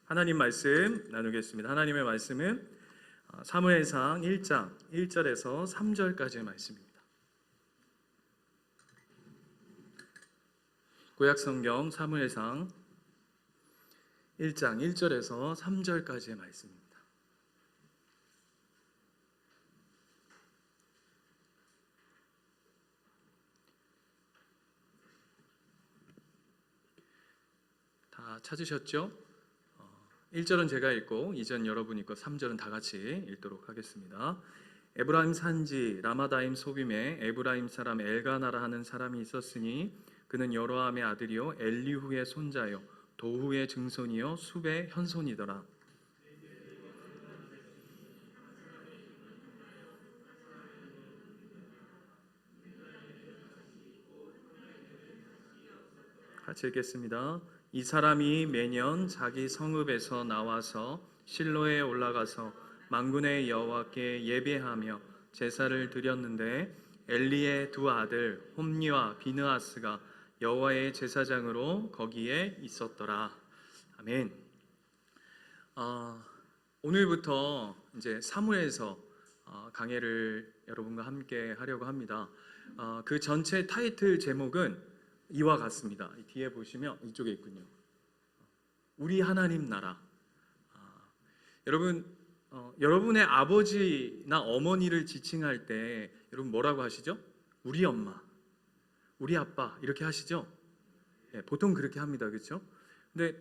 하나님 말씀 나누겠습니다. 하나님의 말씀은 사무엘상 1장 1절에서 3절까지의 말씀입니다. 구약성경 사무엘상 1장 1절에서 3절까지의 말씀입니다. 다 찾으셨죠? 1절은 제가 읽고 2절 여러분 읽고 3절은 다 같이 읽도록 하겠습니다. 에브라임 산지 라마다임 소빔에 에브라임 사람 엘가나라 하는 사람이 있었으니 그는 여로함의 아들이요 엘리후의 손자요 도후의 증손이요 숲의 현손이더라. 같이 읽겠습니다. 이 사람이 매년 자기 성읍에서 나와서 실로에 올라가서 만군의 여호와께 예배하며 제사를 드렸는데 엘리의 두 아들 홈니와 비느하스가 여호와의 제사장으로 거기에 있었더라. 아멘. 오늘부터 이제 사무엘서 강해를 여러분과 함께 하려고 합니다. 그 전체 타이틀 제목은 이와 같습니다. 뒤에 보시면 이쪽에 있군요. 우리 하나님 나라. 여러분, 여러분의 아버지나 어머니를 지칭할 때 여러분 뭐라고 하시죠? 우리 엄마, 우리 아빠 이렇게 하시죠? 네, 보통 그렇게 합니다, 그렇죠? 근데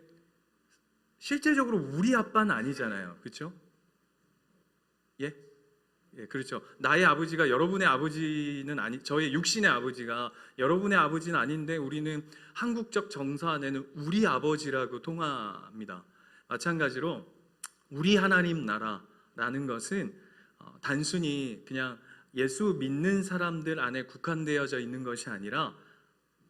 실제적으로 우리 아빠는 아니잖아요, 그렇죠? 예? 예, 그렇죠. 나의 아버지가 여러분의 아버지는 아니, 저의 육신의 아버지가 여러분의 아버지는 아닌데 우리는 한국적 정서 안에는 우리 아버지라고 통합니다. 마찬가지로 우리 하나님 나라라는 것은 단순히 그냥 예수 믿는 사람들 안에 국한되어져 있는 것이 아니라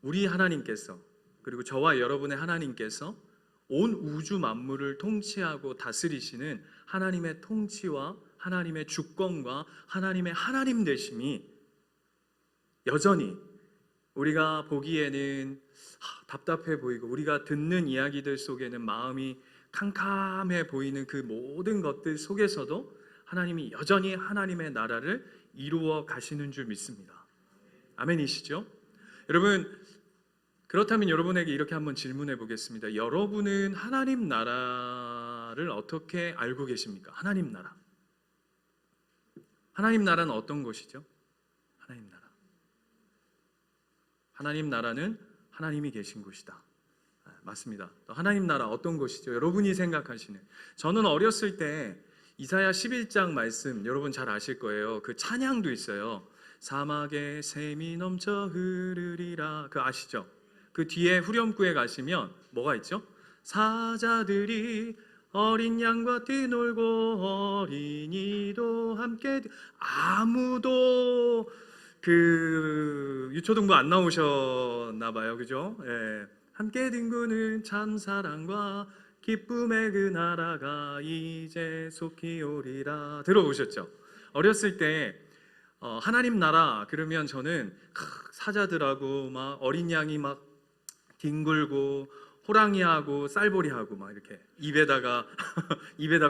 우리 하나님께서 그리고 저와 여러분의 하나님께서 온 우주 만물을 통치하고 다스리시는 하나님의 통치와 하나님의 주권과 하나님의 하나님 되심이 여전히 우리가 보기에는 답답해 보이고 우리가 듣는 이야기들 속에는 마음이 캄캄해 보이는 그 모든 것들 속에서도 하나님이 여전히 하나님의 나라를 이루어 가시는 줄 믿습니다. 아멘이시죠? 여러분, 그렇다면 여러분에게 이렇게 한번 질문해 보겠습니다. 여러분은 하나님 나라를 어떻게 알고 계십니까? 하나님 나라. 하나님 나라는 어떤 곳이죠? 하나님 나라. 하나님 나라는 하나님이 계신 곳이다. 맞습니다. 또 하나님 나라 어떤 곳이죠? 여러분이 생각하시는. 저는 어렸을 때 이사야 11장 말씀 여러분 잘 아실 거예요. 그 찬양도 있어요. 사막에 샘이 넘쳐 흐르리라. 그 아시죠? 그 뒤에 후렴구에 가시면 뭐가 있죠? 사자들이 어린 양과 뛰놀고 어린이도 함께 아무도 그 유초등부 안 나오셨나 봐요. 그죠? 예. 함께 뒹구는 참 사랑과 기쁨의 그 나라가 이제 속히 오리라. 들어보셨죠? 어렸을 때 하나님 나라 그러면 저는 사자들하고 막 어린 양이 막 뒹굴고 호랑이하고 쌀보리하고 막 이렇게 입에다가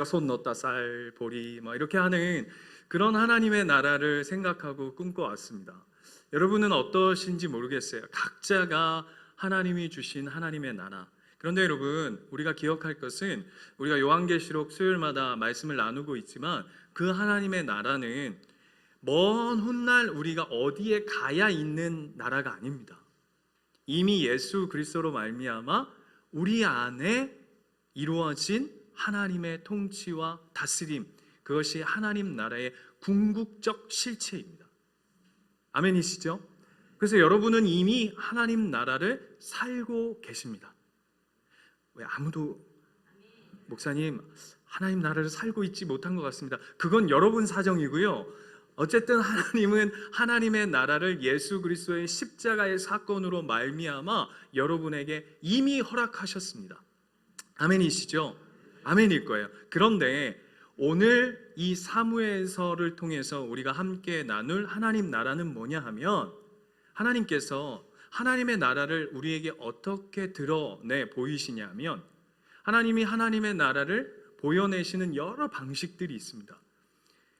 손 넣었다 쌀보리 막 이렇게 하는 그런 하나님의 나라를 생각하고 꿈꿔왔습니다. 여러분은 어떠신지 모르겠어요. 각자가 하나님이 주신 하나님의 나라. 그런데 여러분, 우리가 기억할 것은 우리가 요한계시록 수요일마다 말씀을 나누고 있지만 그 하나님의 나라는 먼 훗날 우리가 어디에 가야 있는 나라가 아닙니다. 이미 예수 그리스도로 말미암아 우리 안에 이루어진 하나님의 통치와 다스림, 그것이 하나님 나라의 궁극적 실체입니다. 아멘이시죠? 그래서 여러분은 이미 하나님 나라를 살고 계십니다. 왜 아무도 목사님 하나님 나라를 살고 있지 못한 것 같습니다. 그건 여러분 사정이고요. 어쨌든 하나님은 하나님의 나라를 예수 그리스도의 십자가의 사건으로 말미암아 여러분에게 이미 허락하셨습니다. 아멘이시죠? 아멘일 거예요. 그런데 오늘 이 사무엘서를 통해서 우리가 함께 나눌 하나님 나라는 뭐냐 하면 하나님께서 하나님의 나라를 우리에게 어떻게 드러내 보이시냐면 하나님이 하나님의 나라를 보여내시는 여러 방식들이 있습니다.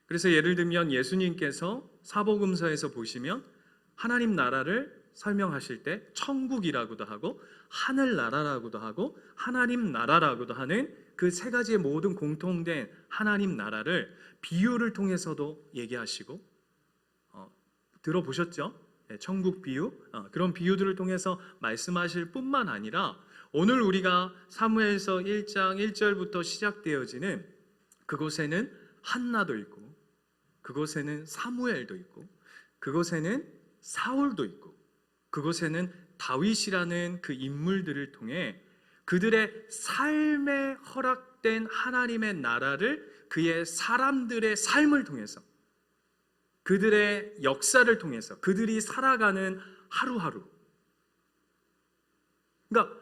그래서 예를 들면 예수님께서 사복음서에서 보시면 하나님 나라를 설명하실 때 천국이라고도 하고 하늘나라라고도 하고 하나님 나라라고도 하는 그 세 가지의 모든 공통된 하나님 나라를 비유를 통해서도 얘기하시고 들어보셨죠? 천국 비유, 그런 비유들을 통해서 말씀하실 뿐만 아니라 오늘 우리가 사무엘서 1장 1절부터 시작되어지는 그곳에는 한나도 있고 그곳에는 사무엘도 있고 그곳에는 사울도 있고 그곳에는 다윗이라는 그 인물들을 통해 그들의 삶에 허락된 하나님의 나라를 그의 사람들의 삶을 통해서 그들의 역사를 통해서 그들이 살아가는 하루하루, 그러니까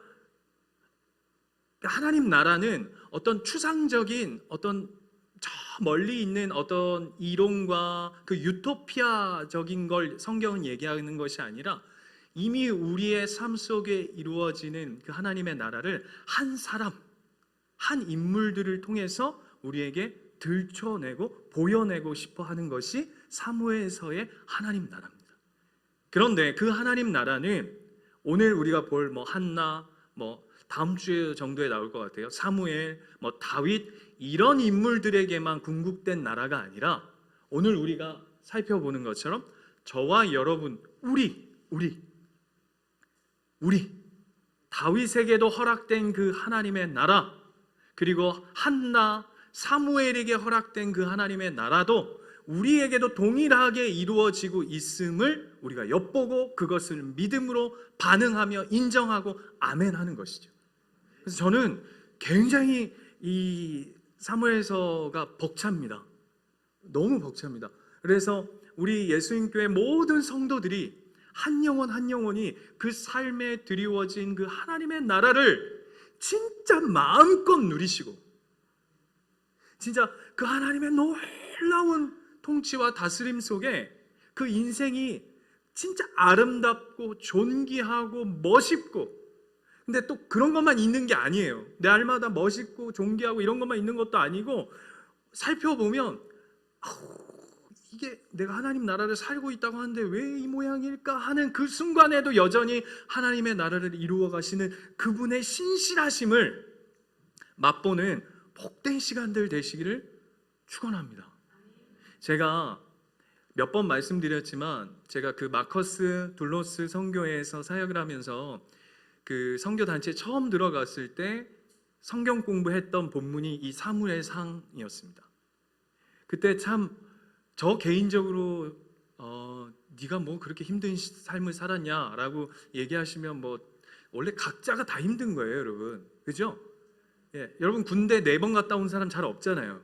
하나님 나라는 어떤 추상적인 어떤 저 멀리 있는 어떤 이론과 그 유토피아적인 걸 성경은 얘기하는 것이 아니라 이미 우리의 삶 속에 이루어지는 그 하나님의 나라를 한 사람, 한 인물들을 통해서 우리에게 들춰내고 보여내고 싶어 하는 것이 사무엘서의 하나님 나라입니다. 그런데 그 하나님 나라는 오늘 우리가 볼 한나, 다음 주 정도에 나올 것 같아요. 사무엘, 다윗 이런 인물들에게만 궁극된 나라가 아니라 오늘 우리가 살펴보는 것처럼 저와 여러분, 우리 다윗에게도 허락된 그 하나님의 나라, 그리고 한나, 사무엘에게 허락된 그 하나님의 나라도 우리에게도 동일하게 이루어지고 있음을 우리가 엿보고 그것을 믿음으로 반응하며 인정하고 아멘하는 것이죠. 그래서 저는 굉장히 이 사무엘서가 벅찹니다. 너무 벅찹니다. 그래서 우리 예수님교회 모든 성도들이 한 영혼 한 영혼이 그 삶에 드리워진 그 하나님의 나라를 진짜 마음껏 누리시고 진짜 그 하나님의 놀라운 통치와 다스림 속에 그 인생이 진짜 아름답고 존귀하고 멋있고, 근데 또 그런 것만 있는 게 아니에요. 날마다 멋있고 존귀하고 이런 것만 있는 것도 아니고 살펴보면 이게 내가 하나님 나라를 살고 있다고 하는데 왜 이 모양일까 하는 그 순간에도 여전히 하나님의 나라를 이루어 가시는 그분의 신실하심을 맛보는 복된 시간들 되시기를 축원합니다. 제가 몇 번 말씀드렸지만 제가 그 마커스 둘로스 선교회에서 사역을 하면서 그 선교 단체에 처음 들어갔을 때 성경 공부했던 본문이 이 사무엘상이었습니다. 그때 참 저 개인적으로 네가 뭐 그렇게 힘든 삶을 살았냐라고 얘기하시면 원래 각자가 다 힘든 거예요, 여러분. 그죠? 예, 여러분 군대 4번 갔다 온 사람 잘 없잖아요.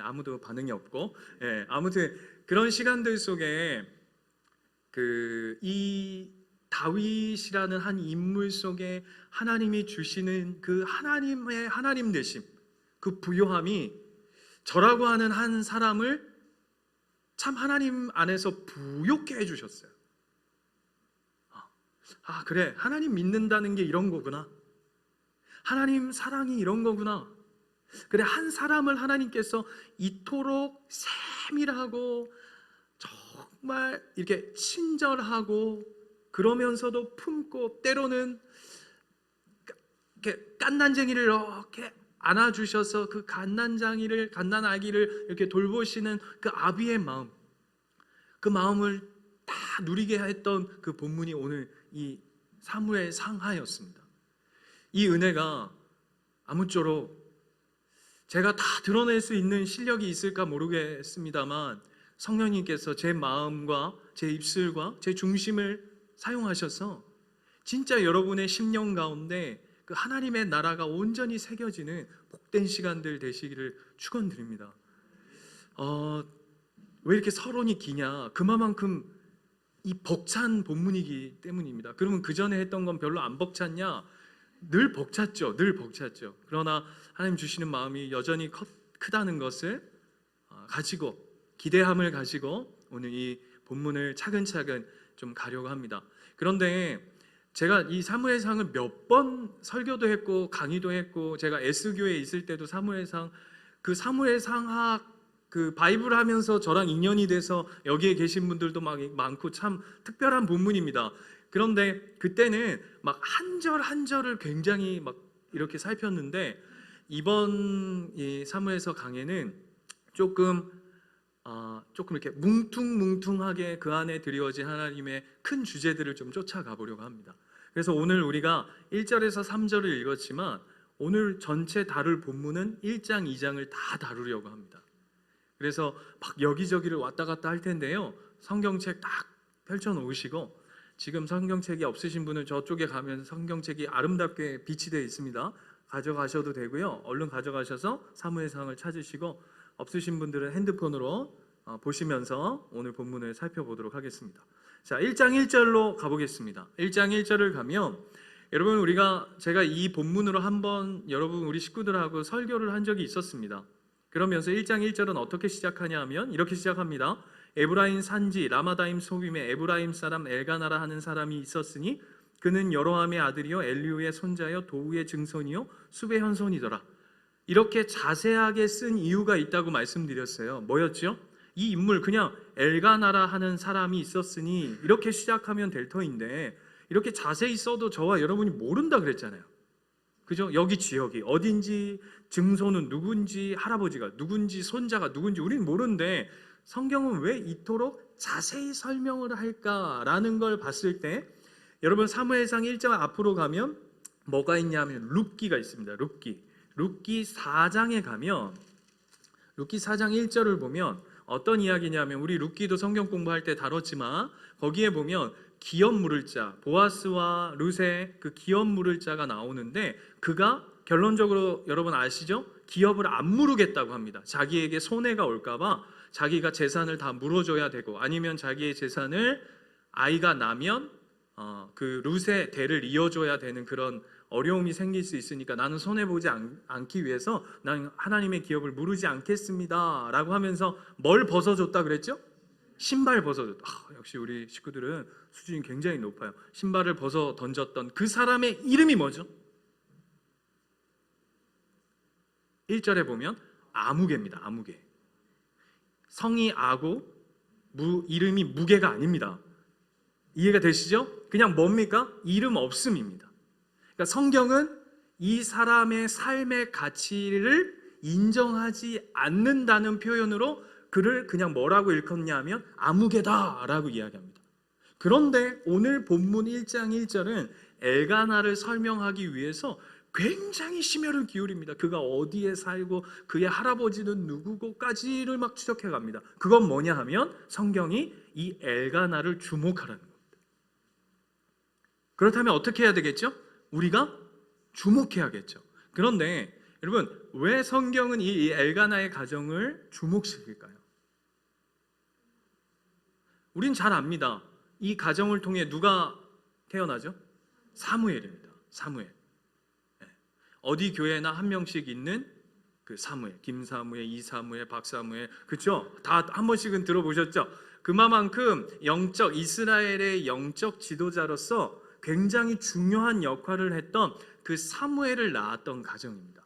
아무도 반응이 없고, 예, 아무튼 그런 시간들 속에 이 다윗이라는 한 인물 속에 하나님이 주시는 그 하나님의 하나님 되심, 그 부요함이 저라고 하는 한 사람을 참 하나님 안에서 부욕해 해주셨어요. 그래, 하나님 믿는다는 게 이런 거구나. 하나님 사랑이 이런 거구나. 그래, 한 사람을 하나님께서 이토록 세밀하고 정말 이렇게 친절하고 그러면서도 품고 때로는 이렇게 갓난쟁이를 이렇게 안아주셔서 그 갓난 아기를 이렇게 돌보시는 그 아비의 마음, 그 마음을 다 누리게 했던 그 본문이 오늘 이 사무엘 상하였습니다. 이 은혜가 아무쪼록 제가 다 드러낼 수 있는 실력이 있을까 모르겠습니다만 성령님께서 제 마음과 제 입술과 제 중심을 사용하셔서 진짜 여러분의 심령 가운데 그 하나님의 나라가 온전히 새겨지는 복된 시간들 되시기를 축원드립니다. 왜 이렇게 서론이 기냐? 그만큼 이 벅찬 본문이기 때문입니다. 그러면 그 전에 했던 건 별로 안 벅찼냐? 늘 벅찼죠. 늘 벅찼죠. 그러나 하나님 주시는 마음이 여전히 크다는 것을 가지고 기대함을 가지고 오늘 이 본문을 차근차근 좀 가려고 합니다. 그런데 제가 이 사무엘상을 몇 번 설교도 했고 강의도 했고, 제가 S교회에 있을 때도 사무엘상, 그 사무엘상학 그 바이블 하면서 저랑 인연이 돼서 여기에 계신 분들도 막 많고 참 특별한 본문입니다. 그런데 그때는 막 한 절 한 절을 굉장히 막 이렇게 살폈는데, 이번 이 사무엘서 강해는 조금 이렇게 뭉퉁뭉퉁하게 그 안에 드리워진 하나님의 큰 주제들을 좀 쫓아가 보려고 합니다. 그래서 오늘 우리가 1절에서 3절을 읽었지만 오늘 전체 다룰 본문은 1장, 2장을 다 다루려고 합니다. 그래서 막 여기저기를 왔다 갔다 할 텐데요, 성경책 딱 펼쳐놓으시고, 지금 성경책이 없으신 분은 저쪽에 가면 성경책이 아름답게 비치되어 있습니다. 가져가셔도 되고요, 얼른 가져가셔서 사무엘상을 찾으시고, 없으신 분들은 핸드폰으로 보시면서 오늘 본문을 살펴보도록 하겠습니다. 자, 1장 1절로 가보겠습니다. 1장 1절을 가면, 여러분, 제가 이 본문으로 한번 여러분 우리 식구들하고 설교를 한 적이 있었습니다. 그러면서 1장 1절은 어떻게 시작하냐 하면 이렇게 시작합니다. 에브라임 산지 라마다임 소빔에 에브라임 사람 엘가나라 하는 사람이 있었으니 그는 여로함의 아들이요 엘리우의 손자요 도우의 증손이요 숲의 현손이더라. 이렇게 자세하게 쓴 이유가 있다고 말씀드렸어요. 뭐였죠? 이 인물, 그냥 엘가나라 하는 사람이 있었으니 이렇게 시작하면 될 터인데, 이렇게 자세히 써도 저와 여러분이 모른다 그랬잖아요. 그죠? 여기 지역이 어딘지, 증손은 누군지, 할아버지가 누군지, 손자가 누군지 우리는 모르는데 성경은 왜 이토록 자세히 설명을 할까라는 걸 봤을 때, 여러분 사무엘상 1장 앞으로 가면 뭐가 있냐면 룻기가 있습니다. 룻기 4장에 가면, 룻기 4장 1절을 보면 어떤 이야기냐면, 우리 룻기도 성경 공부할 때 다뤘지만 거기에 보면 기업 물을 자, 보아스와 룻의 그 기업 물을 자가 나오는데, 그가 결론적으로 여러분 아시죠? 기업을 안 물으겠다고 합니다. 자기에게 손해가 올까봐 자기가 재산을 다 물어줘야 되고, 아니면 자기의 재산을 아이가 나면 그 룻의 대를 이어줘야 되는 그런 어려움이 생길 수 있으니까 나는 손해보지 않기 위해서 나는 하나님의 기업을 물으지 않겠습니다 라고 하면서 뭘 벗어줬다 그랬죠? 신발 벗어줬다. 역시 우리 식구들은 수준이 굉장히 높아요. 신발을 벗어 던졌던 그 사람의 이름이 뭐죠? 1절에 보면 아무개입니다. 아무개. 성이 아고 이름이 무개가 아닙니다. 이해가 되시죠? 그냥 뭡니까? 이름 없음입니다. 그러니까 성경은 이 사람의 삶의 가치를 인정하지 않는다는 표현으로 그를 그냥 뭐라고 일컫냐 하면 아무개다라고 이야기합니다. 그런데 오늘 본문 1장 1절은 엘가나를 설명하기 위해서 굉장히 심혈을 기울입니다. 그가 어디에 살고 그의 할아버지는 누구고까지를 막 추적해 갑니다. 그건 뭐냐 하면 성경이 이 엘가나를 주목하라는 겁니다. 그렇다면 어떻게 해야 되겠죠? 우리가 주목해야겠죠. 그런데 여러분, 왜 성경은 이 엘가나의 가정을 주목시킬까요? 우린 잘 압니다. 이 가정을 통해 누가 태어나죠? 사무엘입니다. 사무엘. 어디 교회나 한 명씩 있는 그 사무엘, 김사무엘, 이사무엘, 박사무엘, 그렇죠? 다 한 번씩은 들어보셨죠? 그만큼 이스라엘의 영적 지도자로서 굉장히 중요한 역할을 했던 그 사무엘을 낳았던 가정입니다.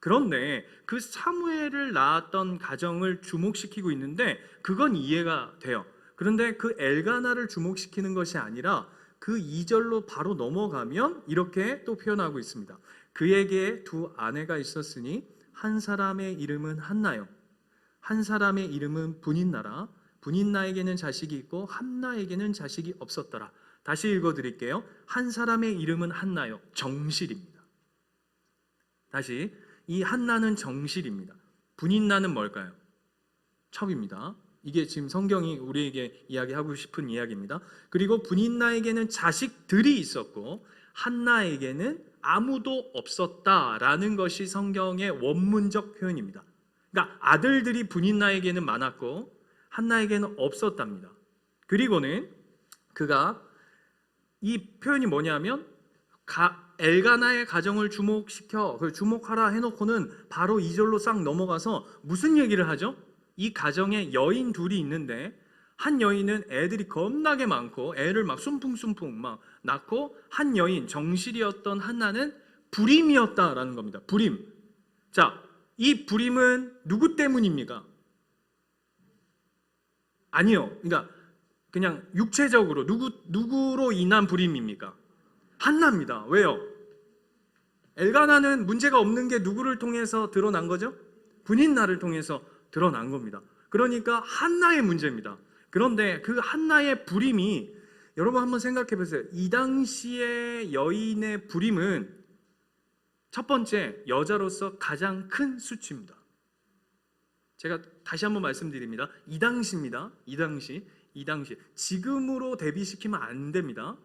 그런데 그 사무엘을 낳았던 가정을 주목시키고 있는데 그건 이해가 돼요. 그런데 그 엘가나를 주목시키는 것이 아니라 그 2절로 바로 넘어가면 이렇게 또 표현하고 있습니다. 그에게 두 아내가 있었으니 한 사람의 이름은 한나요, 한 사람의 이름은 분인나라. 분인나에게는 자식이 있고 한나에게는 자식이 없었더라. 다시 읽어드릴게요. 한 사람의 이름은 한나요, 정실입니다. 다시, 이 한나는 정실입니다. 분인나는 뭘까요? 첩입니다. 이게 지금 성경이 우리에게 이야기하고 싶은 이야기입니다. 그리고 분인나에게는 자식들이 있었고 한나에게는 아무도 없었다라는 것이 성경의 원문적 표현입니다. 그러니까 아들들이 분인나에게는 많았고 한나에게는 없었답니다. 그리고는 그가, 이 표현이 뭐냐면 엘가나의 가정을 주목하라 해놓고는 바로 2절로 싹 넘어가서 무슨 얘기를 하죠? 이 가정에 여인 둘이 있는데 한 여인은 애들이 겁나게 많고 애를 막 숨풍숨풍 막 낳고, 한 여인 정실이었던 한나는 불임이었다라는 겁니다. 불임. 자, 이 불임은 누구 때문입니까? 아니요. 그러니까 그냥 육체적으로 누구로 인한 불임입니까? 한나입니다. 왜요? 엘가나는 문제가 없는 게 누구를 통해서 드러난 거죠? 분인나를 통해서 드러난 겁니다. 그러니까 한나의 문제입니다. 그런데 그 한나의 불임이, 여러분 한번 생각해 보세요. 이 당시의 여인의 불임은 첫 번째, 여자로서 가장 큰 수치입니다. 제가 다시 한번 말씀드립니다. 이 당시입니다. 이 당시. 지금으로 대비시키면 안 됩니다.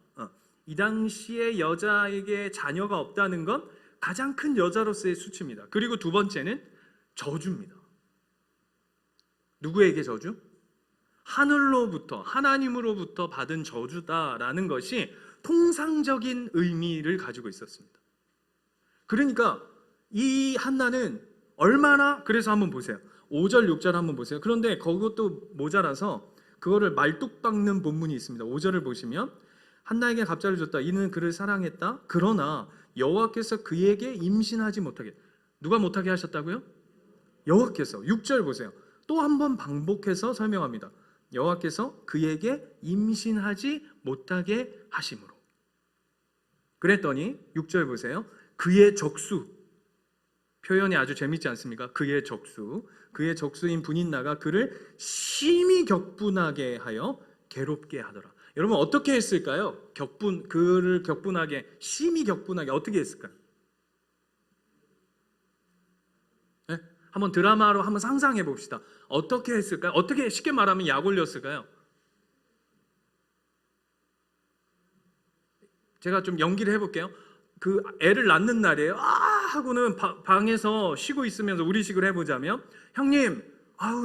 이 당시에 여자에게 자녀가 없다는 건 가장 큰 여자로서의 수치입니다. 그리고 두 번째는 저주입니다. 누구에게 저주? 하늘로부터, 하나님으로부터 받은 저주다라는 것이 통상적인 의미를 가지고 있었습니다. 그러니까 이 한나는 얼마나, 그래서 한번 보세요. 5절 6절 한번 보세요. 그런데 그것도 모자라서 그거를 말뚝 박는 본문이 있습니다. 5절을 보시면, 한나에게 갑자를 줬다. 이는 그를 사랑했다. 그러나 여호와께서 그에게 임신하지 못하게. 누가 못하게 하셨다고요? 여호와께서. 6절 보세요. 또 한 번 반복해서 설명합니다. 여호와께서 그에게 임신하지 못하게 하심으로. 그랬더니 6절 보세요. 그의 적수. 표현이 아주 재밌지 않습니까? 그의 적수인 분인나가 그를 심히 격분하게 하여 괴롭게 하더라. 여러분 어떻게 했을까요? 그를 격분하게, 심히 격분하게 어떻게 했을까요? 네? 한번 드라마로 한번 상상해 봅시다. 어떻게 했을까요? 어떻게, 쉽게 말하면 약 올렸을까요? 제가 좀 연기를 해볼게요. 그 애를 낳는 날이에요. 하고는 방에서 쉬고 있으면서 우리식으로 해보자면, 형님,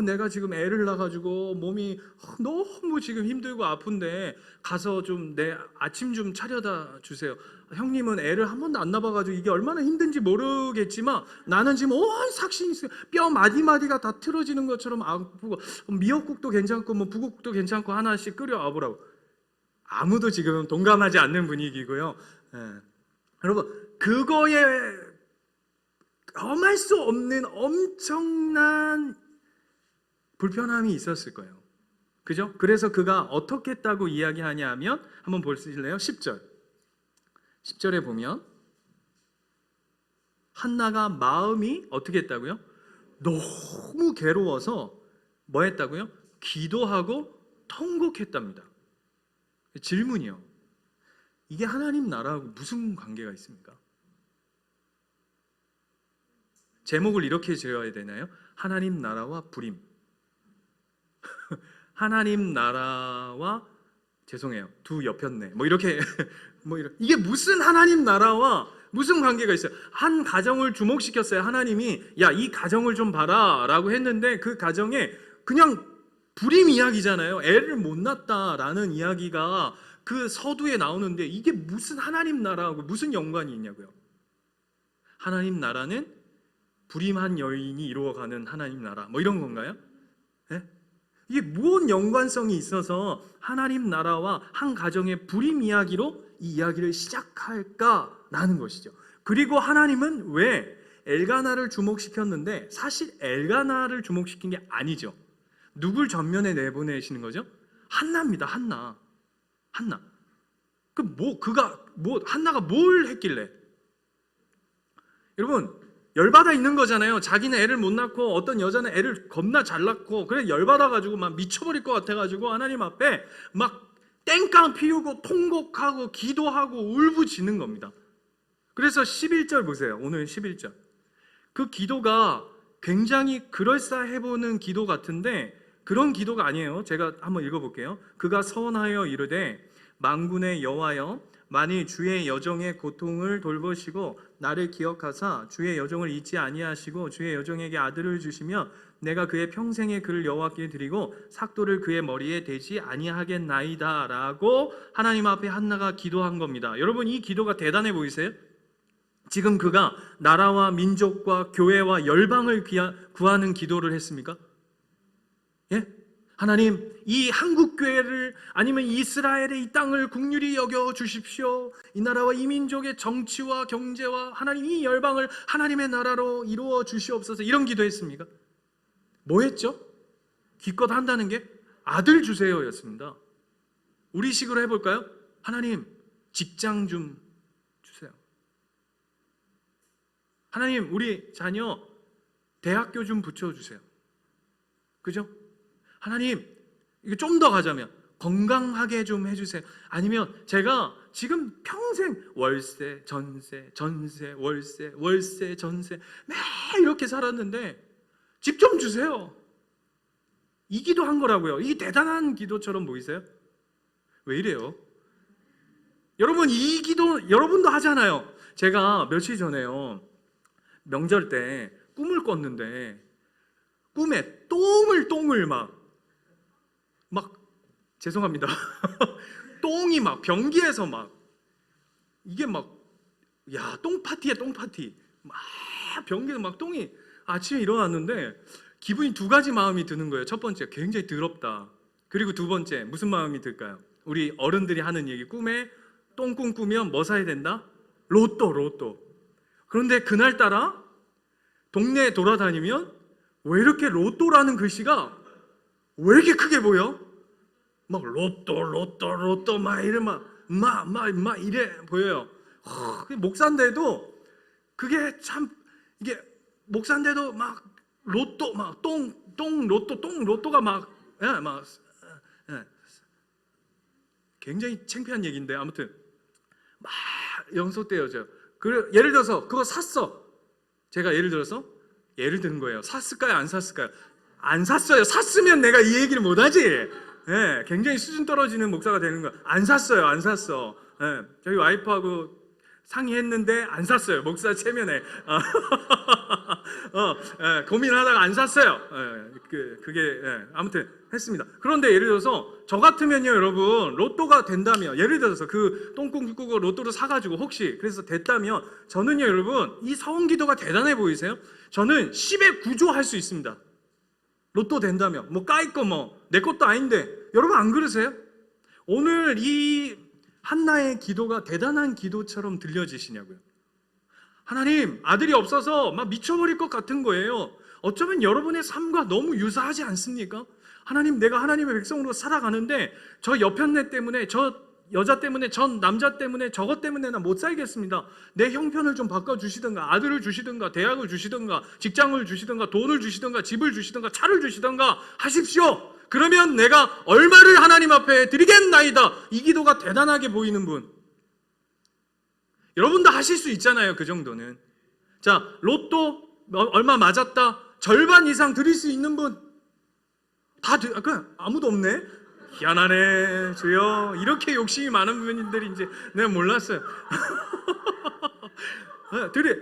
내가 지금 애를 낳아가지고 몸이 너무 지금 힘들고 아픈데 가서 좀 내 아침 좀 차려다 주세요. 형님은 애를 한 번도 안 낳아봐가지고 이게 얼마나 힘든지 모르겠지만 나는 지금 온 삭신이 있어요. 뼈 마디마디가 다 틀어지는 것처럼 아프고, 미역국도 괜찮고 뭐 부국도 괜찮고 하나씩 끓여 와보라고. 아무도 지금 동감하지 않는 분위기고요. 여러분, 그거에 겸할 수 없는 엄청난 불편함이 있었을 거예요. 그죠? 그래서 그가 어떻게 했다고 이야기하냐 하면, 한번 보실래요? 10절에 보면 한나가 마음이 어떻게 했다고요? 너무 괴로워서 뭐 했다고요? 기도하고 통곡했답니다. 질문이요. 이게 하나님 나라하고 무슨 관계가 있습니까? 제목을 이렇게 지어야 되나요? 하나님 나라와 불임. 하나님 나라와, 죄송해요, 두 엽혔네. 뭐 이렇게 이게 무슨 하나님 나라와 무슨 관계가 있어요? 한 가정을 주목시켰어요. 하나님이, 야, 이 가정을 좀 봐라라고 했는데 그 가정에 그냥 불임 이야기잖아요. 애를 못 낳았다라는 이야기가 그 서두에 나오는데 이게 무슨 하나님 나라하고 무슨 연관이 있냐고요. 하나님 나라는 불임한 여인이 이루어가는 하나님 나라, 뭐 이런 건가요? 네? 이게 무슨 연관성이 있어서 하나님 나라와 한 가정의 불임 이야기로 이 이야기를 시작할까라는 것이죠. 그리고 하나님은 왜 엘가나를 주목시켰는데, 사실 엘가나를 주목시킨 게 아니죠. 누굴 전면에 내보내시는 거죠? 한나입니다. 한나. 한나가 뭘 했길래? 여러분, 열받아 있는 거잖아요. 자기는 애를 못 낳고 어떤 여자는 애를 겁나 잘 낳고, 그래 열받아가지고 막 미쳐버릴 것 같아가지고 하나님 앞에 막 땡깡 피우고 통곡하고 기도하고 울부짖는 겁니다. 그래서 11절 보세요. 오늘 11절. 그 기도가 굉장히 그럴싸해 보는 기도 같은데 그런 기도가 아니에요. 제가 한번 읽어볼게요. 그가 서원하여 이르되, 만군의 여호와여, 만일 주의 여종의 고통을 돌보시고 나를 기억하사 주의 여종을 잊지 아니하시고 주의 여종에게 아들을 주시며 내가 그의 평생에 그를 여호와께 드리고 삭도를 그의 머리에 대지 아니하겠나이다 라고 하나님 앞에 한나가 기도한 겁니다. 여러분, 이 기도가 대단해 보이세요? 지금 그가 나라와 민족과 교회와 열방을 구하는 기도를 했습니까? 예? 하나님, 이 한국 교회를 아니면 이스라엘의 이 땅을 긍휼히 여겨 주십시오. 이 나라와 이 민족의 정치와 경제와 하나님 이 열방을 하나님의 나라로 이루어 주시옵소서. 이런 기도했습니까? 뭐 했죠? 기껏 한다는 게 아들 주세요였습니다. 우리식으로 해볼까요? 하나님, 직장 좀 주세요. 하나님, 우리 자녀 대학교 좀 붙여주세요. 그죠? 하나님, 이거 좀 더 가자면 건강하게 좀 해주세요. 아니면 제가 지금 평생 월세, 전세, 전세, 월세, 월세, 전세 매일 이렇게 살았는데 집 좀 주세요. 이 기도 한 거라고요. 이 대단한 기도처럼 보이세요? 왜 이래요? 여러분, 이 기도 여러분도 하잖아요. 제가 며칠 전에요, 명절 때 꿈을 꿨는데 꿈에 똥을 막 죄송합니다. 똥이 막 변기에서 막 이게 막 똥파티야 똥파티. 막 변기에서 막 똥이. 아침에 일어났는데 기분이 두 가지 마음이 드는 거예요. 첫 번째, 굉장히 더럽다. 그리고 두 번째, 무슨 마음이 들까요? 우리 어른들이 하는 얘기, 꿈에 똥꿈 꾸면 뭐 사야 된다? 로또. 그런데 그날따라 동네에 돌아다니면 왜 이렇게 로또라는 글씨가 왜 이렇게 크게 보여? 막 로또 막 이래 막 이래 보여요. 목사인데도 그게 참 이게 목사인데도 막 로또 막 로또가 굉장히 창피한 얘기인데 아무튼 막 연속되어져요. 예를 들어서 그거 샀어. 제가 예를 드는 거예요. 샀을까요? 안 샀을까요? 안 샀어요. 샀으면 내가 이 얘기를 못하지. 예, 굉장히 수준 떨어지는 목사가 되는 거야. 안 샀어요. 안 샀어. 예, 저희 와이프하고 상의했는데 안 샀어요. 목사 체면에. 고민하다가 안 샀어요. 그게 아무튼 했습니다. 그런데 예를 들어서 저 같으면요, 여러분, 로또가 된다면, 예를 들어서 그 똥꿈 꾸고 로또를 사가지고 혹시 그래서 됐다면, 저는요, 여러분, 이 서원기도가 대단해 보이세요? 저는 10의 9조 할 수 있습니다. 로또 된다면 뭐 까이 거 뭐 내 것도 아닌데. 여러분 안 그러세요? 오늘 이 한나의 기도가 대단한 기도처럼 들려지시냐고요. 하나님, 아들이 없어서 막 미쳐버릴 것 같은 거예요. 어쩌면 여러분의 삶과 너무 유사하지 않습니까? 하나님, 내가 하나님의 백성으로 살아가는데 저 여편네 때문에, 저 여자 때문에, 전 남자 때문에, 저것 때문에 나 못 살겠습니다. 내 형편을 좀 바꿔주시든가, 아들을 주시든가, 대학을 주시든가, 직장을 주시든가, 돈을 주시든가, 집을 주시든가, 차를 주시든가 하십시오. 그러면 내가 얼마를 하나님 앞에 드리겠나이다. 이 기도가 대단하게 보이는 분, 여러분도 하실 수 있잖아요. 그 정도는. 자, 로또 얼마 맞았다, 절반 이상 드릴 수 있는 분 아무도 없네. 희한하네. 주여, 이렇게 욕심이 많은 분들인지 내가 몰랐어요.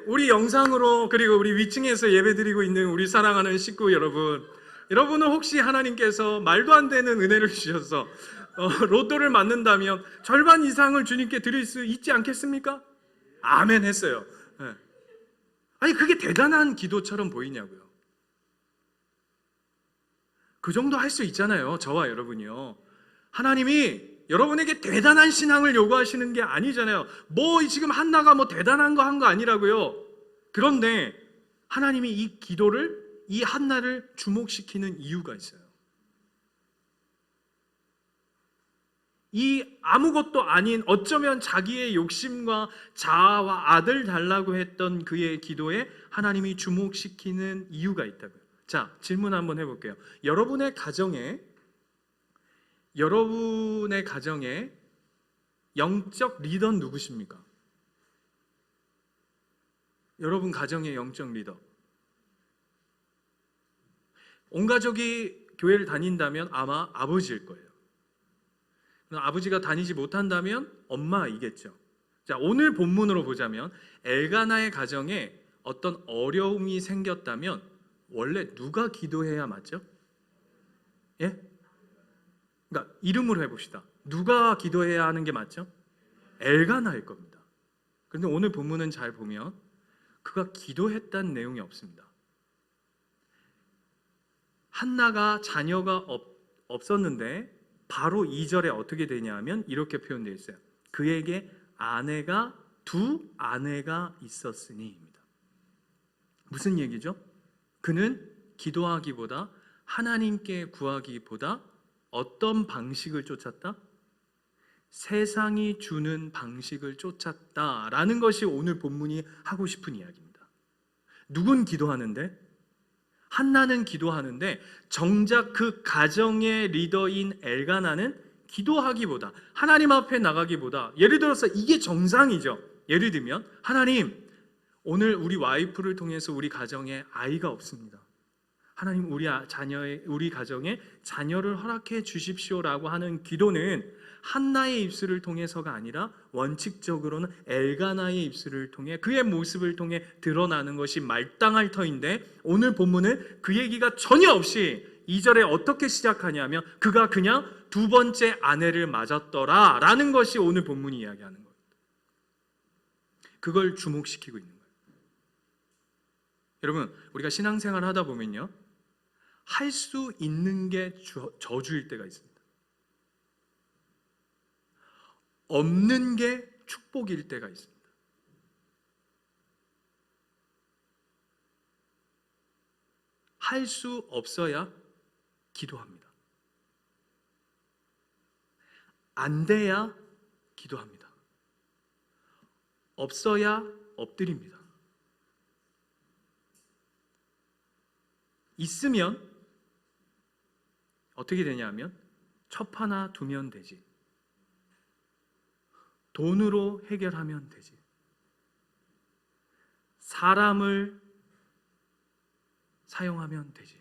우리 영상으로, 그리고 우리 위층에서 예배드리고 있는 우리 사랑하는 식구 여러분은 혹시 하나님께서 말도 안 되는 은혜를 주셔서 로또를 맞는다면 절반 이상을 주님께 드릴 수 있지 않겠습니까? 아멘 했어요. 아니, 그게 대단한 기도처럼 보이냐고요. 그 정도 할 수 있잖아요. 저와 여러분이요. 하나님이 여러분에게 대단한 신앙을 요구하시는 게 아니잖아요. 뭐 지금 한나가 뭐 대단한 거 한 거 아니라고요. 그런데 하나님이 이 기도를, 이 한나를 주목시키는 이유가 있어요. 이 아무것도 아닌, 어쩌면 자기의 욕심과 자아와 아들 달라고 했던 그의 기도에 하나님이 주목시키는 이유가 있다고요. 자, 질문 한번 해볼게요. 여러분의 가정에 영적 리더는 누구십니까? 여러분 가정의 영적 리더. 온 가족이 교회를 다닌다면 아마 아버지일 거예요. 아버지가 다니지 못한다면 엄마이겠죠. 자, 오늘 본문으로 보자면 엘가나의 가정에 어떤 어려움이 생겼다면 원래 누가 기도해야 맞죠? 예? 그러니까 이름으로 해봅시다. 누가 기도해야 하는 게 맞죠? 엘가나일 겁니다. 그런데 오늘 본문은 잘 보면 그가 기도했다는 내용이 없습니다. 한나가 자녀가 없었는데 바로 2절에 어떻게 되냐면 이렇게 표현되어 있어요. 그에게 두 아내가 있었으니입니다. 무슨 얘기죠? 그는 기도하기보다 하나님께 구하기보다 어떤 방식을 쫓았다? 세상이 주는 방식을 쫓았다라는 것이 오늘 본문이 하고 싶은 이야기입니다. 누군 기도하는데? 한나는 기도하는데 정작 그 가정의 리더인 엘가나는 기도하기보다 하나님 앞에 나가기보다, 예를 들어서 이게 정상이죠. 예를 들면 하나님, 오늘 우리 와이프를 통해서 우리 가정에 아이가 없습니다. 하나님, 우리 가정에 자녀를 허락해 주십시오라고 하는 기도는 한나의 입술을 통해서가 아니라 원칙적으로는 엘가나의 입술을 통해, 그의 모습을 통해 드러나는 것이 마땅할 터인데, 오늘 본문은 그 얘기가 전혀 없이 2절에 어떻게 시작하냐면 그가 그냥 두 번째 아내를 맞았더라 라는 것이 오늘 본문이 이야기하는 거예요. 그걸 주목시키고 있는 거예요. 여러분, 우리가 신앙생활 하다 보면요, 할 수 있는 게 저주일 때가 있습니다. 없는 게 축복일 때가 있습니다. 할 수 없어야 기도합니다. 안 돼야 기도합니다. 없어야 엎드립니다. 있으면 어떻게 되냐면 첩 하나 두면 되지, 돈으로 해결하면 되지, 사람을 사용하면 되지.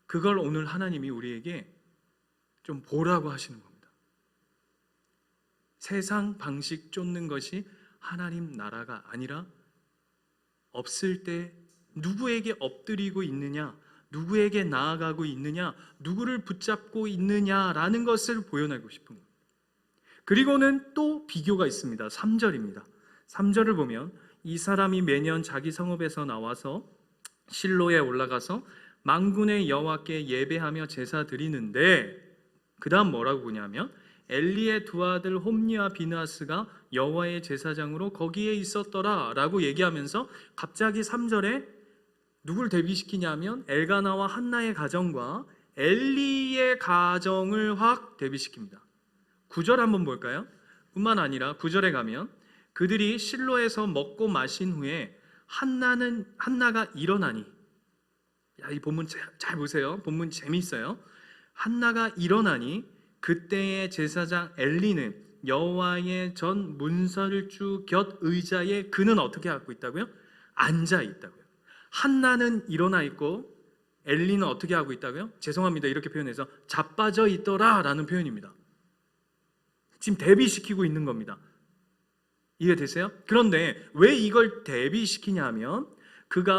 그걸 오늘 하나님이 우리에게 좀 보라고 하시는 겁니다. 세상 방식 쫓는 것이 하나님 나라가 아니라 없을 때 누구에게 엎드리고 있느냐, 누구에게 나아가고 있느냐, 누구를 붙잡고 있느냐라는 것을 보여내고 싶은 겁니다. 그리고는 또 비교가 있습니다. 3절입니다. 3절을 보면 이 사람이 매년 자기 성읍에서 나와서 실로에 올라가서 만군의 여호와께 예배하며 제사 드리는데, 그 다음 뭐라고 보냐면 엘리의 두 아들 홈니와 비느하스가 여호와의 제사장으로 거기에 있었더라 라고 얘기하면서 갑자기 3절에 누굴 대비시키냐면 엘가나와 한나의 가정과 엘리의 가정을 확 대비시킵니다. 9절 한번 볼까요? 뿐만 아니라 9절에 가면 그들이 실로에서 먹고 마신 후에 한나가 일어나니, 이 본문 잘 보세요. 본문 재미있어요. 한나가 일어나니 그때의 제사장 엘리는 여호와의 전 문설주 곁 의자에 그는 어떻게 하고 있다고요? 앉아 있다고요. 한나는 일어나 있고 엘리는 어떻게 하고 있다고요? 죄송합니다, 이렇게 표현해서 자빠져 있더라 라는 표현입니다. 지금 대비시키고 있는 겁니다. 이해되세요? 그런데 왜 이걸 대비시키냐 하면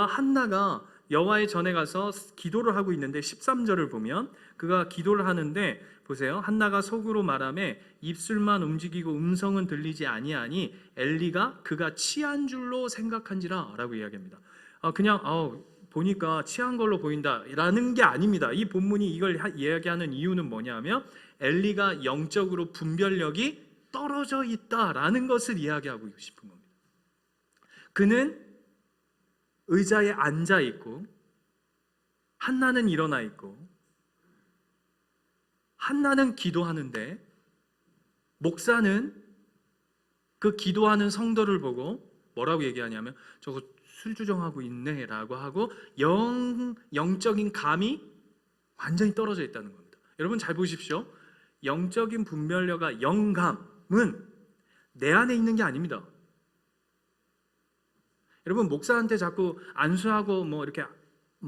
한나가 여호와의 전에 가서 기도를 하고 있는데 13절을 보면 그가 기도를 하는데 보세요. 한나가 속으로 말하매 입술만 움직이고 음성은 들리지 아니하니 엘리가 그가 취한 줄로 생각한지라 라고 이야기합니다. 그냥 보니까 취한 걸로 보인다 라는 게 아닙니다. 이 본문이 이걸 이야기하는 이유는 뭐냐면 엘리가 영적으로 분별력이 떨어져 있다라는 것을 이야기하고 싶은 겁니다. 그는 의자에 앉아 있고 한나는 일어나 있고, 한나는 기도하는데 목사는 그 기도하는 성도를 보고 뭐라고 얘기하냐면 저거 술주정하고 있네 라고 하고 영적인 감이 완전히 떨어져 있다는 겁니다. 여러분 잘 보십시오. 영적인 분별력과 영감은 내 안에 있는 게 아닙니다. 여러분 목사한테 자꾸 안수하고 이렇게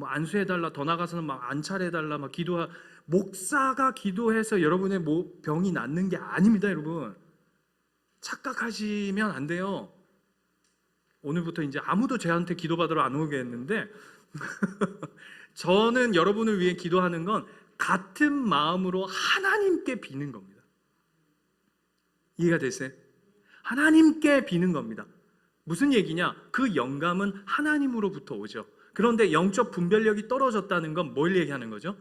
안수해달라, 더 나가서는 안찰해달라, 목사가 기도해서 여러분의 병이 낫는 게 아닙니다. 여러분 착각하시면 안 돼요. 오늘부터 이제 아무도 저한테 기도받으러 안 오겠는데 저는 여러분을 위해 기도하는 건 같은 마음으로 하나님께 비는 겁니다. 이해가 되세요? 하나님께 비는 겁니다. 무슨 얘기냐? 그 영감은 하나님으로부터 오죠. 그런데 영적 분별력이 떨어졌다는 건 뭘 얘기하는 거죠?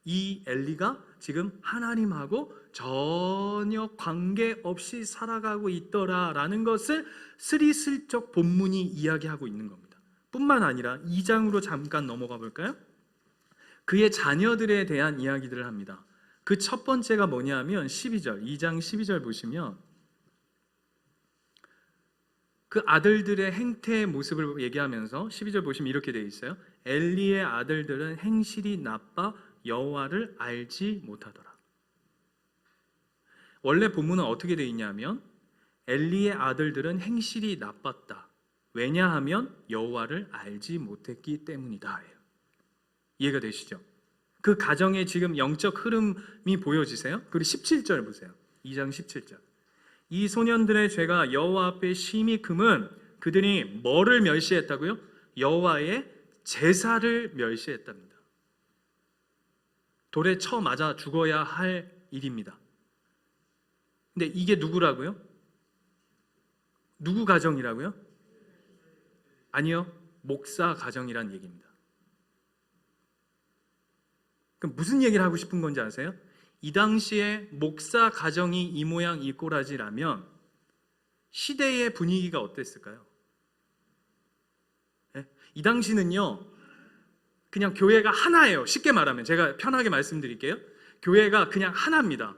이 엘리가 지금 하나님하고 전혀 관계없이 살아가고 있더라라는 것을 스리슬쩍 본문이 이야기하고 있는 겁니다. 뿐만 아니라 2장으로 잠깐 넘어가 볼까요? 그의 자녀들에 대한 이야기들을 합니다. 그 첫 번째가 뭐냐면 12절, 2장 12절 보시면 그 아들들의 행태의 모습을 얘기하면서 12절 보시면 이렇게 되어 있어요. 엘리의 아들들은 행실이 나빠 여호와를 알지 못하더라. 원래 본문은 어떻게 되어 있냐면 엘리의 아들들은 행실이 나빴다. 왜냐하면 여호와를 알지 못했기 때문이다. 이해가 되시죠? 그 가정에 지금 영적 흐름이 보여지세요? 그리고 17절 보세요. 2장 17절. 이 소년들의 죄가 여호와 앞에 심히 금은 그들이 뭐를 멸시했다고요? 여호와의 제사를 멸시했답니다. 돌에 쳐 맞아 죽어야 할 일입니다. 근데 이게 누구라고요? 누구 가정이라고요? 아니요, 목사 가정이란 얘기입니다. 그럼 무슨 얘기를 하고 싶은 건지 아세요? 이 당시에 목사 가정이 이 모양 이 꼬라지라면 시대의 분위기가 어땠을까요? 네? 이 당시는요, 그냥 교회가 하나예요. 쉽게 말하면 제가 편하게 말씀드릴게요. 교회가 그냥 하나입니다.